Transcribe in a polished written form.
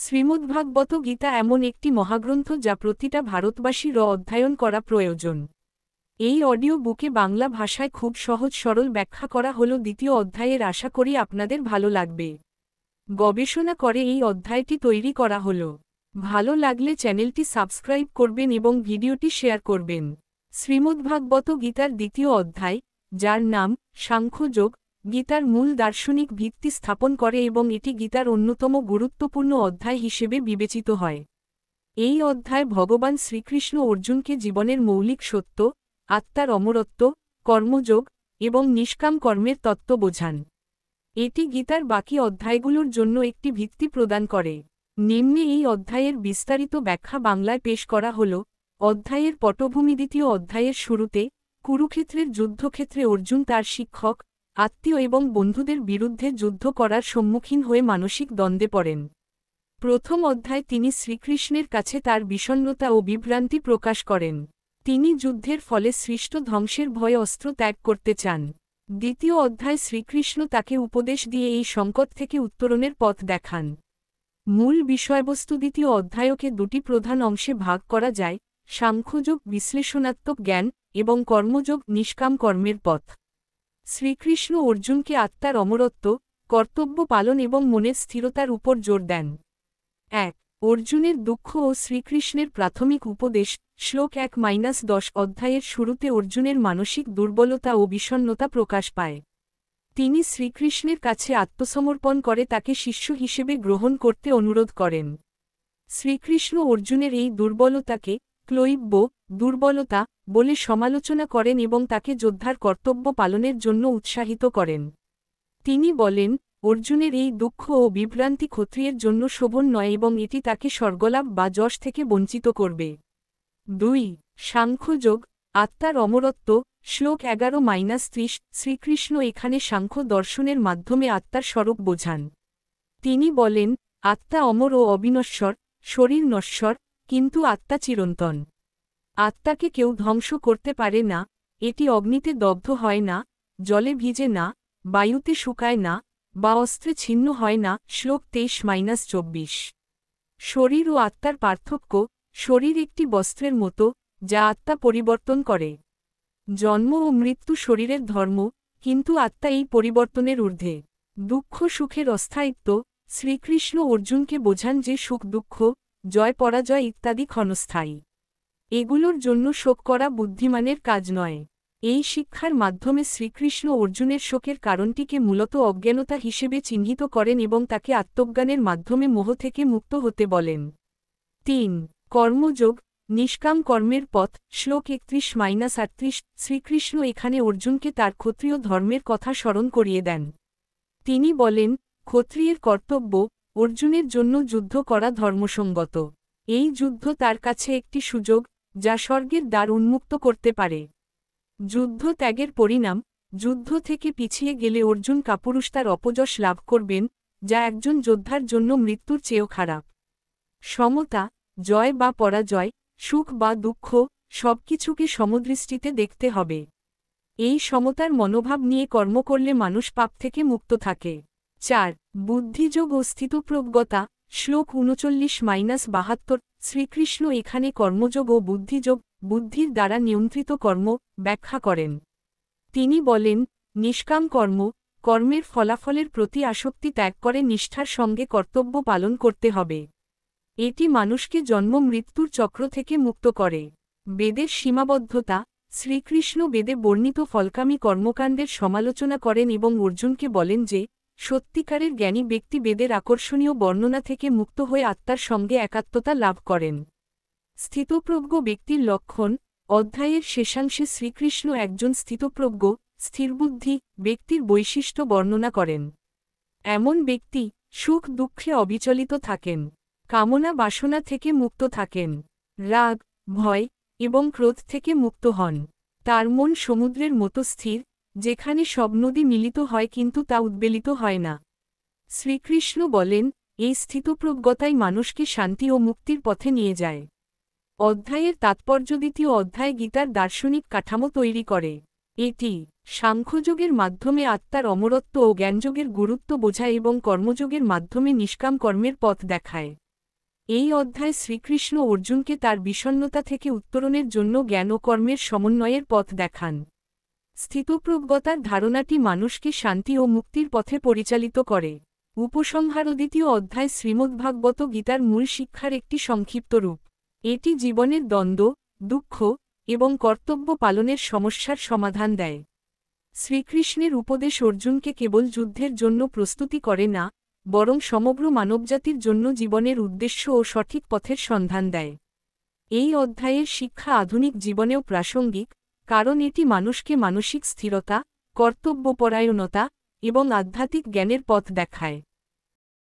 শ্রীমদ্ভাগবত গীতা এমন একটি মহাগ্রন্থ যা প্রতিটা ভারতবাসীর অধ্যয়ন করা প্রয়োজন। এই অডিও বুকে বাংলা ভাষায় খুব সহজ সরল ব্যাখ্যা করা হলো দ্বিতীয় অধ্যায়ের। আশা করি আপনাদের ভালো লাগবে। গবেষণা করে এই অধ্যায়টি তৈরি করা হলো। ভালো লাগলে চ্যানেলটি সাবস্ক্রাইব করবেন এবং ভিডিওটি শেয়ার করবেন। শ্রীমদ্ভাগবত গীতার দ্বিতীয় অধ্যায়, যার নাম সাংখ্যযোগ, গীতার মূল দার্শনিক ভিত্তি স্থাপন করে এবং এটি গীতার অন্যতম গুরুত্বপূর্ণ অধ্যায় হিসেবে বিবেচিত হয়। এই অধ্যায় ভগবান শ্রীকৃষ্ণ অর্জুনকে জীবনের মৌলিক সত্য, আত্মার অমরত্ব, কর্মযোগ এবং নিষ্কাম কর্মের তত্ত্ব বোঝান। এটি গীতার বাকি অধ্যায়গুলোর জন্য একটি ভিত্তি প্রদান করে। নিম্নে এই অধ্যায়ের বিস্তারিত ব্যাখ্যা বাংলায় পেশ করা হল। অধ্যায়ের পটভূমি: দ্বিতীয় অধ্যায়ের শুরুতে কুরুক্ষেত্রের যুদ্ধক্ষেত্রে অর্জুন তার শিক্ষক, আত্মীয় এবং বন্ধুদের বিরুদ্ধে যুদ্ধ করার সম্মুখীন হয়ে মানসিক দ্বন্দ্বে পড়েন। প্রথম অধ্যায় তিনি শ্রীকৃষ্ণের কাছে তার বিষণ্ণতা ও বিভ্রান্তি প্রকাশ করেন। তিনি যুদ্ধের ফলে সৃষ্ট ধ্বংসের ভয়ে অস্ত্র ত্যাগ করতে চান। দ্বিতীয় অধ্যায় শ্রীকৃষ্ণ তাকে উপদেশ দিয়ে এই সংকট থেকে উত্তরণের পথ দেখান। মূল বিষয়বস্তু: দ্বিতীয় অধ্যায়কে দুটি প্রধান অংশে ভাগ করা যায়: সাংখ্যযোগ বিশ্লেষণাত্মক জ্ঞান এবং কর্মযোগ নিষ্কাম কর্মের পথ। শ্রীকৃষ্ণ অর্জুনকে আত্মার অমরত্ব, কর্তব্য পালন এবং মনের স্থিরতার উপর জোর দেন। ১. অর্জুনের দুঃখ ও শ্রীকৃষ্ণের প্রাথমিক উপদেশ। শ্লোক ১-১০ অধ্যায়ের শুরুতে অর্জুনের মানসিক দুর্বলতা ও বিষণ্ণতা প্রকাশ পায়। তিনি শ্রীকৃষ্ণের কাছে আত্মসমর্পণ করে তাকে শিষ্য হিসেবে গ্রহণ করতে অনুরোধ করেন। শ্রীকৃষ্ণ অর্জুনের এই দুর্বলতাকে ক্লৈব্য দুর্বলতা বলে সমালোচনা করেন এবং তাকে যোদ্ধার কর্তব্য পালনের জন্য উৎসাহিত করেন। তিনি বলেন, অর্জুনের এই দুঃখ ও বিভ্রান্তি ক্ষত্রিয়ের জন্য শোভন নয় এবং এটি তাকে স্বর্গলাভ বা যশ থেকে বঞ্চিত করবে। ২. সাংখ্যযোগ আত্মার অমরত্ব। শ্লোক ১১-৩০ শ্রীকৃষ্ণ এখানে সাংখ্য দর্শনের মাধ্যমে আত্মার স্বরূপ বোঝান। তিনি বলেন, আত্মা অমর ও অবিনশ্বর, শরীর নশ্বর, কিন্তু আত্মা চিরন্তন। আত্মাকে কেউ ধ্বংস করতে পারে না, এটি অগ্নিতে দগ্ধ হয় না, জলে ভিজে না, বায়ুতে শুকায় না, বা অস্ত্রে ছিন্ন হয় না। শ্লোক ২৩-২৪ শরীর ও আত্মার পার্থক্য। শরীর একটি বস্ত্রের মতো, যা আত্মা পরিবর্তন করে। জন্ম ও মৃত্যু শরীরের ধর্ম, কিন্তু আত্মা এই পরিবর্তনের ঊর্ধ্বে। দুঃখ সুখের অস্থায়িত্ব। শ্রীকৃষ্ণ অর্জুনকে বোঝান যে সুখ দুঃখ, জয় পরাজয় ইত্যাদি ক্ষণস্থায়ী। এগুলোর জন্য শোক করা বুদ্ধিমানের কাজ নয়। এই শিক্ষার মাধ্যমে শ্রীকৃষ্ণ অর্জুনের শোকের কারণটিকে মূলত অজ্ঞানতা হিসেবে চিহ্নিত করেন এবং তাকে আত্মজ্ঞানের মাধ্যমে মোহ থেকে মুক্ত হতে বলেন। ৩. কর্মযোগ নিষ্কাম কর্মের পথ। শ্লোক ৩১-৩৮ শ্রীকৃষ্ণ এখানে অর্জুনকে তার ক্ষত্রিয় ধর্মের কথা স্মরণ করিয়ে দেন। তিনি বলেন, ক্ষত্রিয়ের কর্তব্য, অর্জুনের জন্য যুদ্ধ করা ধর্মসঙ্গত। এই যুদ্ধ তার কাছে একটি সুযোগ, যা স্বর্গের দ্বার উন্মুক্ত করতে পারে। যুদ্ধ ত্যাগের পরিণাম। যুদ্ধ থেকে পিছিয়ে গেলে অর্জুন কাপুরুষতার অপযশ লাভ করবেন, যা একজন যোদ্ধার জন্য মৃত্যুর চেয়েও খারাপ। সমতা জয় বা পরাজয়, সুখ বা দুঃখ, সবকিছুকে সমদৃষ্টিতে দেখতে হবে। এই সমতার মনোভাব নিয়ে কর্ম করলে মানুষ পাপ থেকে মুক্ত থাকে। ৪. বুদ্ধিযোগ ও স্থিতপ্রজ্ঞতা। শ্লোক ৩৯-৭২ শ্রীকৃষ্ণ এখানে কর্মযোগ ও বুদ্ধিযোগ, বুদ্ধির দ্বারা নিয়ন্ত্রিত কর্ম, ব্যাখ্যা করেন। তিনি বলেন, নিষ্কাম কর্ম, কর্মের ফলাফলের প্রতি আসক্তি ত্যাগ করে নিষ্ঠার সঙ্গে কর্তব্য পালন করতে হবে। এটি মানুষকে জন্ম মৃত্যুর চক্র থেকে মুক্ত করে। বেদের সীমাবদ্ধতা। শ্রীকৃষ্ণ বেদে বর্ণিত ফলকামী কর্মকাণ্ডের সমালোচনা করেন এবং অর্জুনকে বলেন যে, সত্যিকারের জ্ঞানী ব্যক্তি বেদের আকর্ষণীয় বর্ণনা থেকে মুক্ত হয়ে আত্মার সঙ্গে একাত্মতা লাভ করেন। স্থিতপ্রজ্ঞ ব্যক্তির লক্ষণ। অধ্যায়ের শেষাংশে শ্রীকৃষ্ণ একজন স্থিতপ্রজ্ঞ, স্থিরবুদ্ধি ব্যক্তির বৈশিষ্ট্য বর্ণনা করেন। এমন ব্যক্তি সুখ দুঃখে অবিচলিত থাকেন, কামনা বাসনা থেকে মুক্ত থাকেন, রাগ, ভয় এবং ক্রোধ থেকে মুক্ত হন। তার মন সমুদ্রের মতো স্থির, যেখানে সব নদী মিলিত হয় কিন্তু তা উদ্বেলিত হয় না। শ্রীকৃষ্ণ বলেন, এই স্থিতপ্রজ্ঞতাই মানুষকে শান্তি ও মুক্তির পথে নিয়ে যায়। অধ্যায়ের তাৎপর্য। দ্বিতীয় অধ্যায় গীতার দার্শনিক কাঠামো তৈরি করে। এটি সাংখ্যযোগের মাধ্যমে আত্মার অমরত্ব ও জ্ঞানযোগের গুরুত্ব বোঝায় এবং কর্মযোগের মাধ্যমে নিষ্কাম কর্মের পথ দেখায়। এই অধ্যায় শ্রীকৃষ্ণ অর্জুনকে তার বিষণ্ণতা থেকে উত্তরণের জন্য জ্ঞান ও কর্মের সমন্বয়ের পথ দেখান। স্থিতপ্রজ্ঞতার ধারণাটি মানুষকে শান্তি ও মুক্তির পথে পরিচালিত করে। উপসংহার: দ্বিতীয় অধ্যায় শ্রীমদ্ভাগবত গীতার মূল শিক্ষার একটি সংক্ষিপ্ত রূপ। এটি জীবনের দ্বন্দ্ব, দুঃখ এবং কর্তব্য পালনের সমস্যার সমাধান দেয়। শ্রীকৃষ্ণের উপদেশ অর্জুনকে কেবল যুদ্ধের জন্য প্রস্তুতি করে না, বরং সমগ্র মানবজাতির জন্য জীবনের উদ্দেশ্য ও সঠিক পথের সন্ধান দেয়। এই অধ্যায়ের শিক্ষা আধুনিক জীবনেও প্রাসঙ্গিক, কারণ এটি মানুষকে মানসিক স্থিরতা, কর্তব্যপরায়ণতা এবং আধ্যাত্মিক জ্ঞানের পথ দেখায়।